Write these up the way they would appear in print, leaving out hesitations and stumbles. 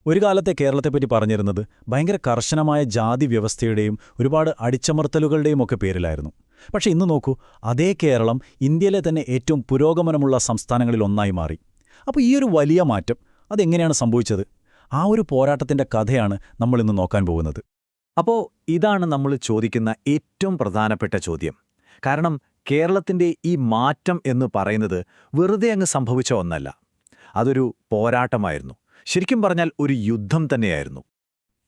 ഒരു കാലത്തെ കേരളത്തെപ്പറ്റി പറഞ്ഞിരുന്നത് ഭയങ്കര കർശനമായ ജാതി വ്യവസ്ഥയുടെയും ഒരുപാട് അടിച്ചമർത്തലുകളുടെയും ഒക്കെ പേരിലായിരുന്നു. പക്ഷേ ഇന്ന് നോക്കൂ, അതേ കേരളം ഇന്ത്യയിലെ തന്നെ ഏറ്റവും പുരോഗമനമുള്ള സംസ്ഥാനങ്ങളിലൊന്നായി മാറി. അപ്പോൾ ഈയൊരു വലിയ മാറ്റം അതെങ്ങനെയാണ് സംഭവിച്ചത്? ആ ഒരു പോരാട്ടത്തിന്റെ കഥയാണ് നമ്മളിന്ന് നോക്കാൻ പോകുന്നത്. അപ്പോൾ ഇതാണ് നമ്മൾ ചോദിക്കുന്ന ഏറ്റവും പ്രധാനപ്പെട്ട ചോദ്യം. കാരണം കേരളത്തിന്റെ ഈ മാറ്റം എന്ന് പറയുന്നത് വെറുതെ അങ്ങ് സംഭവിച്ച ഒന്നല്ല. അതൊരു പോരാട്ടമായിരുന്നു. ശരിക്കും പറഞ്ഞാൽ ഒരു യുദ്ധം തന്നെയായിരുന്നു.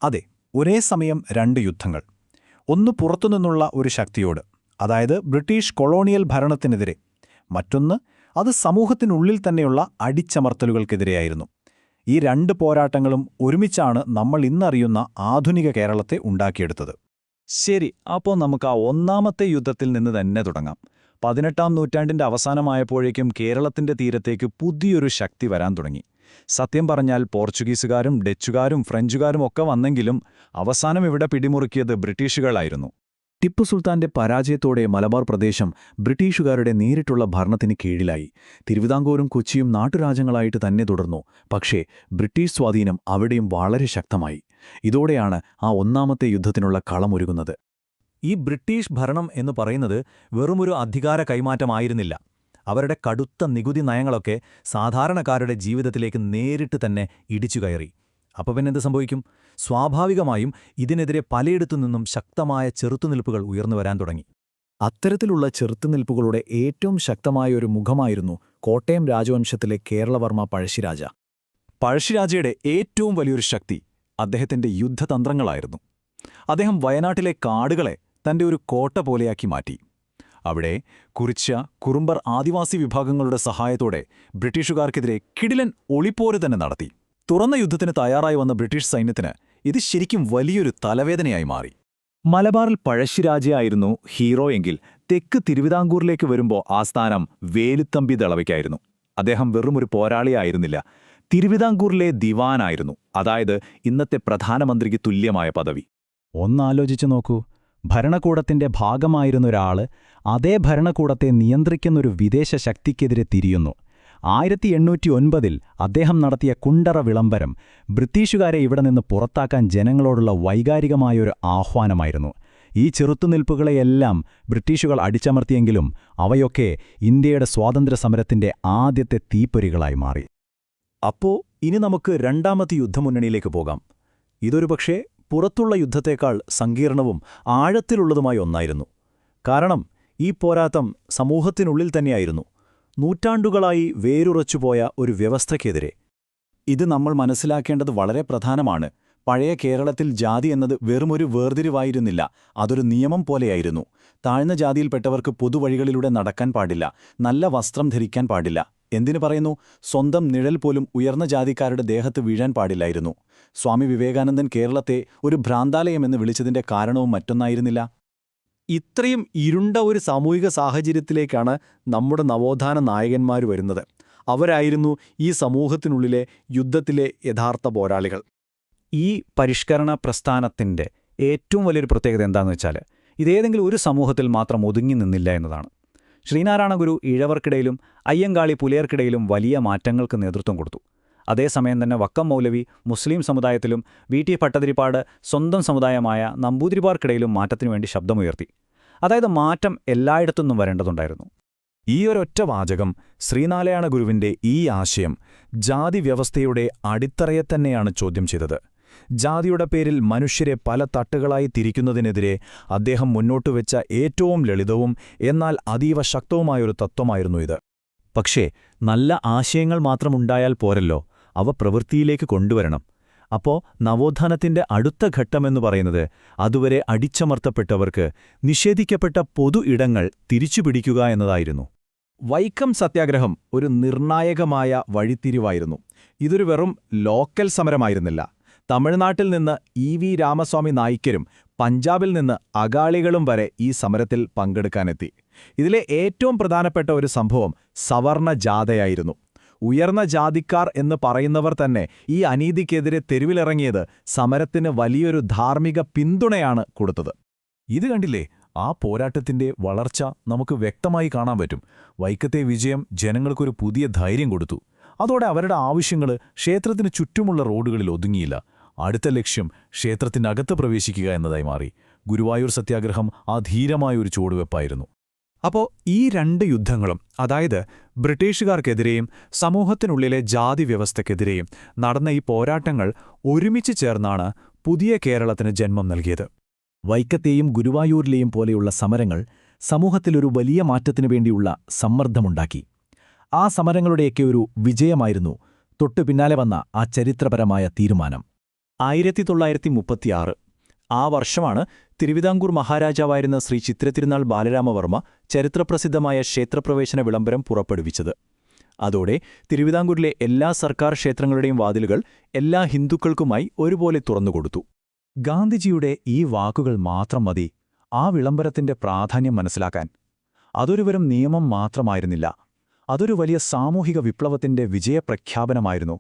അതെ, ഒരേ സമയം രണ്ട് യുദ്ധങ്ങൾ. ഒന്ന് പുറത്തുനിന്നുള്ള ഒരു ശക്തിയോട്, അതായത് ബ്രിട്ടീഷ് കൊളോണിയൽ ഭരണത്തിനെതിരെ. മറ്റൊന്ന് അത് സമൂഹത്തിനുള്ളിൽ തന്നെയുള്ള അടിച്ചമർത്തലുകൾക്കെതിരെയായിരുന്നു. ഈ രണ്ട് പോരാട്ടങ്ങളും ഒരുമിച്ചാണ് നമ്മൾ ഇന്നറിയുന്ന ആധുനിക കേരളത്തെ ഉണ്ടാക്കിയെടുത്തത്. ശരി, അപ്പോൾ നമുക്ക് ആ ഒന്നാമത്തെ യുദ്ധത്തിൽ നിന്ന് തന്നെ തുടങ്ങാം. 18-ാം നൂറ്റാണ്ടിന്റെ അവസാനമായപ്പോഴേക്കും കേരളത്തിന്റെ തീരത്തേക്ക് പുതിയൊരു ശക്തി വരാൻ തുടങ്ങി. സത്യം പറഞ്ഞാൽ പോർച്ചുഗീസുകാരും ഡച്ചുകാരും ഫ്രഞ്ചുകാരും ഒക്കെ വന്നെങ്കിലും അവസാനം ഇവിടെ പിടിമുറുക്കിയത് ബ്രിട്ടീഷുകളായിരുന്നു. ടിപ്പു സുൽത്താന്റെ പരാജയത്തോടെ മലബാർ പ്രദേശം ബ്രിട്ടീഷുകാരുടെ നേരിട്ടുള്ള ഭരണത്തിന് കീഴിലായി. തിരുവിതാംകൂറും കൊച്ചിയും നാട്ടുരാജ്യങ്ങളായിട്ട് തന്നെ തുടർന്നു. പക്ഷേ ബ്രിട്ടീഷ് സ്വാധീനം അവിടെയും വളരെ ശക്തമായി. ഇതോടെയാണ് ആ ഒന്നാമത്തെ യുദ്ധത്തിനുള്ള കളമൊരുങ്ങുന്നത്. ഈ ബ്രിട്ടീഷ് ഭരണം എന്ന് പറയുന്നത് വെറുമൊരു അധികാര കൈമാറ്റമായിരുന്നില്ല. അവരുടെ കടുത്ത നികുതി നയങ്ങളൊക്കെ സാധാരണക്കാരുടെ ജീവിതത്തിലേക്ക് നേരിട്ട് തന്നെ ഇടിച്ചുകയറി. അപ്പോൾ പിന്നെന്ത് സംഭവിക്കും? സ്വാഭാവികമായും ഇതിനെതിരെ പലയിടത്തുനിന്നും ശക്തമായ ചെറുത്തുനിൽപ്പുകൾ ഉയർന്നുവരാൻ തുടങ്ങി. അത്തരത്തിലുള്ള ചെറുത്തുനിൽപ്പുകളുടെ ഏറ്റവും ശക്തമായൊരു മുഖമായിരുന്നു കോട്ടയം രാജവംശത്തിലെ കേരളവർമ്മ പഴശ്ശിരാജ. പഴശ്ശിരാജയുടെ ഏറ്റവും വലിയൊരു ശക്തി അദ്ദേഹത്തിന്റെ യുദ്ധതന്ത്രങ്ങളായിരുന്നു. അദ്ദേഹം വയനാട്ടിലെ കാടുകളെ തന്റെ ഒരു കോട്ട പോലെയാക്കി മാറ്റി. അവിടെ കുറിച്യ, കുറുമ്പർ ആദിവാസി വിഭാഗങ്ങളുടെ സഹായത്തോടെ ബ്രിട്ടീഷുകാർക്കെതിരെ കിടിലൻ ഒളിപ്പോര് തന്നെ നടത്തി. തുറന്ന യുദ്ധത്തിന് തയ്യാറായി വന്ന ബ്രിട്ടീഷ് സൈന്യത്തിന് ഇത് ശരിക്കും വലിയൊരു തലവേദനയായി മാറി. മലബാറിൽ പഴശ്ശിരാജയായിരുന്നു ഹീറോ എങ്കിൽ തെക്ക് തിരുവിതാംകൂറിലേക്ക് വരുമ്പോൾ ആ സ്ഥാനം വേലുത്തമ്പി ദളവയ്ക്കായിരുന്നു. അദ്ദേഹം വെറുമൊരു പോരാളിയായിരുന്നില്ല, തിരുവിതാംകൂറിലെ ദിവാനായിരുന്നു. അതായത് ഇന്നത്തെ പ്രധാനമന്ത്രിക്ക് തുല്യമായ പദവി. ഒന്നാലോചിച്ചു നോക്കൂ, ഭരണകൂടത്തിന്റെ ഭാഗമായിരുന്ന ഒരാള് അതേ ഭരണകൂടത്തെ നിയന്ത്രിക്കുന്നൊരു വിദേശ ശക്തിക്കെതിരെ തിരിയുന്നു. 1809 അദ്ദേഹം നടത്തിയ കുണ്ടറ വിളംബരം ബ്രിട്ടീഷുകാരെ ഇവിടെ നിന്ന് പുറത്താക്കാൻ ജനങ്ങളോടുള്ള വൈകാരികമായൊരു ആഹ്വാനമായിരുന്നു. ഈ ചെറുത്തുനിൽപ്പുകളെയെല്ലാം ബ്രിട്ടീഷുകൾ അടിച്ചമർത്തിയെങ്കിലും അവയൊക്കെ ഇന്ത്യയുടെ സ്വാതന്ത്ര്യസമരത്തിന്റെ ആദ്യത്തെ തീപ്പൊരികളായി മാറി. അപ്പോൾ ഇനി നമുക്ക് രണ്ടാമത്തെ യുദ്ധമുന്നണിയിലേക്ക് പോകാം. ഇതൊരു പക്ഷേ പുറത്തുള്ള യുദ്ധത്തേക്കാൾ സങ്കീർണവും ആഴത്തിലുള്ളതുമായ ഒന്നായിരുന്നു. കാരണം ഈ പോരാട്ടം സമൂഹത്തിനുള്ളിൽ തന്നെയായിരുന്നു. നൂറ്റാണ്ടുകളായി വേരുറച്ചുപോയ ഒരു വ്യവസ്ഥയ്ക്കെതിരെ. ഇത് നമ്മൾ മനസ്സിലാക്കേണ്ടത് വളരെ പ്രധാനമാണ്. പഴയ കേരളത്തിൽ ജാതി എന്നത് വെറുമൊരു വേർതിരിവായിരുന്നില്ല, അതൊരു നിയമം പോലെയായിരുന്നു. താഴ്ന്ന ജാതിയിൽപ്പെട്ടവർക്ക് പൊതുവഴികളിലൂടെ നടക്കാൻ പാടില്ല, നല്ല വസ്ത്രം ധരിക്കാൻ പാടില്ല. എന്തിനു പറയുന്നു? സ്വന്തം നിഴൽ പോലും ഉയർന്ന ജാതിക്കാരുടെ ദേഹത്ത് വീഴാൻ പാടില്ലായിരുന്നു. സ്വാമി വിവേകാനന്ദൻ കേരളത്തെ ഒരു ഭ്രാന്താലയമെന്ന് വിളിച്ചതിന്റെ കാരണവും മറ്റൊന്നായിരുന്നില്ല. ഇത്രയും ഇരുണ്ട ഒരു സാമൂഹിക സാഹചര്യത്തിലേക്കാണ് നമ്മുടെ നവോത്ഥാന നായകന്മാർ വരുന്നത്. അവരായിരുന്നു ഈ സമൂഹത്തിനുള്ളിലെ യുദ്ധത്തിലെ യഥാർത്ഥ പോരാളികൾ. ഈ പരിഷ്കരണ പ്രസ്ഥാനത്തിന്റെ ഏറ്റവും വലിയൊരു പ്രത്യേകത എന്താണെന്ന് വെച്ചാൽ, ഇതേതെങ്കിലും ഒരു സമൂഹത്തിൽ മാത്രം ഒതുങ്ങി നിന്നില്ല എന്നതാണ്. ശ്രീനാരായണ ഗുരു ഈഴവർക്കിടയിലും അയ്യങ്കാളി പുലയർക്കിടയിലും വലിയ മാറ്റങ്ങൾക്ക് നേതൃത്വം കൊടുത്തു. അതേസമയം തന്നെ വക്കം മൗലവി മുസ്ലിം സമുദായത്തിലും വി.ടി. ഭട്ടതിരിപ്പാട് സ്വന്തം സമുദായമായ നമ്പൂതിരിപ്പാർക്കിടയിലും മാറ്റത്തിനു വേണ്ടി ശബ്ദമുയർത്തി. അതായത് മാറ്റം എല്ലായിടത്തുനിന്നും വരേണ്ടതുണ്ടായിരുന്നു. ഈ ഒരൊറ്റ വാചകം ശ്രീനാരായണ ഗുരുവിന്റെ ഈ ആശയം ജാതി വ്യവസ്ഥയുടെ അടിത്തറയെ തന്നെയാണ് ചോദ്യം ചെയ്തത്. ജാതിയുടെ പേരിൽ മനുഷ്യരെ പല തട്ടുകളായി തിരിക്കുന്നതിനെതിരെ അദ്ദേഹം മുന്നോട്ടുവെച്ച ഏറ്റവും ലളിതവും എന്നാൽ അതീവ ശക്തവുമായൊരു തത്വമായിരുന്നു ഇത്. പക്ഷേ നല്ല ആശയങ്ങൾ മാത്രമുണ്ടായാൽ പോരല്ലോ, അവ പ്രവൃത്തിയിലേക്ക് കൊണ്ടുവരണം. അപ്പോൾ നവോത്ഥാനത്തിന്റെ അടുത്ത ഘട്ടമെന്ന് പറയുന്നത് അതുവരെ അടിച്ചമർത്തപ്പെട്ടവർക്ക് നിഷേധിക്കപ്പെട്ട പൊതു ഇടങ്ങൾ തിരിച്ചുപിടിക്കുക എന്നതായിരുന്നു. വൈക്കം സത്യാഗ്രഹം ഒരു നിർണായകമായ വഴിത്തിരിവായിരുന്നു. ഇതൊരു വെറും ലോക്കൽ സമരമായിരുന്നില്ല. തമിഴ്നാട്ടിൽ നിന്ന് ഇ.വി. രാമസ്വാമി നായ്ക്കരും പഞ്ചാബിൽ നിന്ന് അകാളികളും വരെ ഈ സമരത്തിൽ പങ്കെടുക്കാനെത്തി. ഇതിലെ ഏറ്റവും പ്രധാനപ്പെട്ട ഒരു സംഭവം സവർണ ജാഥയായിരുന്നു. ഉയർന്ന ജാതിക്കാർ എന്ന് പറയുന്നവർ തന്നെ ഈ അനീതിക്കെതിരെ തെരുവിലിറങ്ങിയത് സമരത്തിന് വലിയൊരു ധാർമ്മിക പിന്തുണയാണ് കൊടുത്തത്. ഇത് കണ്ടില്ലേ, ആ പോരാട്ടത്തിന്റെ വളർച്ച നമുക്ക് വ്യക്തമായി കാണാൻ പറ്റും. വൈക്കത്തെ വിജയം ജനങ്ങൾക്കൊരു പുതിയ ധൈര്യം കൊടുത്തു. അതോടെ അവരുടെ ആവശ്യങ്ങൾ ക്ഷേത്രത്തിന് ചുറ്റുമുള്ള റോഡുകളിൽ ഒതുങ്ങിയില്ല. അടുത്ത ലക്ഷ്യം ക്ഷേത്രത്തിനകത്ത് പ്രവേശിക്കുക എന്നതായി മാറി. ഗുരുവായൂർ സത്യാഗ്രഹം ആ ധീരമായ ഒരു ചുവടുവെപ്പായിരുന്നു. അപ്പോൾ ഈ രണ്ട് യുദ്ധങ്ങളും, അതായത് ബ്രിട്ടീഷുകാർക്കെതിരെയും സമൂഹത്തിനുള്ളിലെ ജാതി വ്യവസ്ഥയ്ക്കെതിരെയും നടന്ന ഈ പോരാട്ടങ്ങൾ ഒരുമിച്ച് ചേർന്നാണ് പുതിയ കേരളത്തിന് ജന്മം നൽകിയത്. വൈക്കത്തെയും ഗുരുവായൂരിലെയും പോലെയുള്ള സമരങ്ങൾ സമൂഹത്തിലൊരു വലിയ മാറ്റത്തിനു വേണ്ടിയുള്ള സമ്മർദ്ദമുണ്ടാക്കി. ആ സമരങ്ങളുടെയൊക്കെ ഒരു വിജയമായിരുന്നു തൊട്ടു പിന്നാലെ വന്ന ആ ചരിത്രപരമായ തീരുമാനം. 1936 ആ വർഷമാണ് തിരുവിതാംകൂർ മഹാരാജാവായിരുന്ന ശ്രീ ചിത്രതിരുനാൾ ബാലരാമവർമ്മ ചരിത്രപ്രസിദ്ധമായ ക്ഷേത്രപ്രവേശന വിളംബരം പുറപ്പെടുവിച്ചത്. അതോടെ തിരുവിതാംകൂറിലെ എല്ലാ സർക്കാർ ക്ഷേത്രങ്ങളുടെയും വാതിലുകൾ എല്ലാ ഹിന്ദുക്കൾക്കുമായി ഒരുപോലെ തുറന്നുകൊടുത്തു. ഗാന്ധിജിയുടെ ഈ വാക്കുകൾ മാത്രം മതി ആ വിളംബരത്തിന്റെ പ്രാധാന്യം മനസ്സിലാക്കാൻ. അതൊരു വെറും നിയമം മാത്രമായിരുന്നില്ല, അതൊരു വലിയ സാമൂഹിക വിപ്ലവത്തിന്റെ വിജയപ്രഖ്യാപനമായിരുന്നു.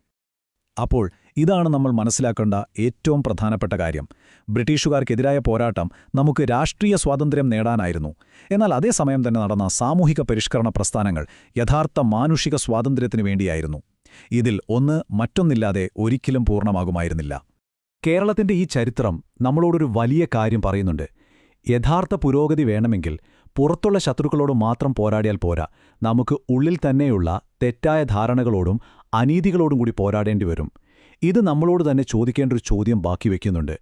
അപ്പോൾ ഇതാണ് നമ്മൾ മനസ്സിലാക്കേണ്ട ഏറ്റവും പ്രധാനപ്പെട്ട കാര്യം. ബ്രിട്ടീഷുകാർക്കെതിരായ പോരാട്ടം നമുക്ക് രാഷ്ട്രീയ സ്വാതന്ത്ര്യം നേടാനായിരുന്നു. എന്നാൽ അതേസമയം തന്നെ നടന്ന സാമൂഹിക പരിഷ്കരണ പ്രസ്ഥാനങ്ങൾ യഥാർത്ഥ മാനുഷിക സ്വാതന്ത്ര്യത്തിനു വേണ്ടിയായിരുന്നു. ഇതിൽ ഒന്ന് മറ്റൊന്നില്ലാതെ ഒരിക്കലും പൂർണ്ണമാകുമായിരുന്നില്ല. കേരളത്തിന്റെ ഈ ചരിത്രം നമ്മളോടൊരു വലിയ കാര്യം പറയുന്നുണ്ട്. യഥാർത്ഥ പുരോഗതി വേണമെങ്കിൽ പുറത്തുള്ള ശത്രുക്കളോട് മാത്രം പോരാടിയാൽ പോരാ, നമുക്ക് ഉള്ളിൽ തന്നെയുള്ള തെറ്റായ ധാരണകളോടും അനീതികളോടും കൂടി പോരാടേണ്ടി വരും. ഇത് നമ്മളോട് തന്നെ ചോദിക്കേണ്ട ഒരു ചോദ്യം ബാക്കി വയ്ക്കുന്നുണ്ട്.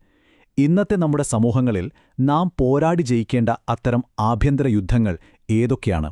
ഇന്നത്തെ നമ്മുടെ സമൂഹങ്ങളിൽ നാം പോരാടി ജയിക്കേണ്ട അത്തരം ആഭ്യന്തര യുദ്ധങ്ങൾ ഏതൊക്കെയാണ്?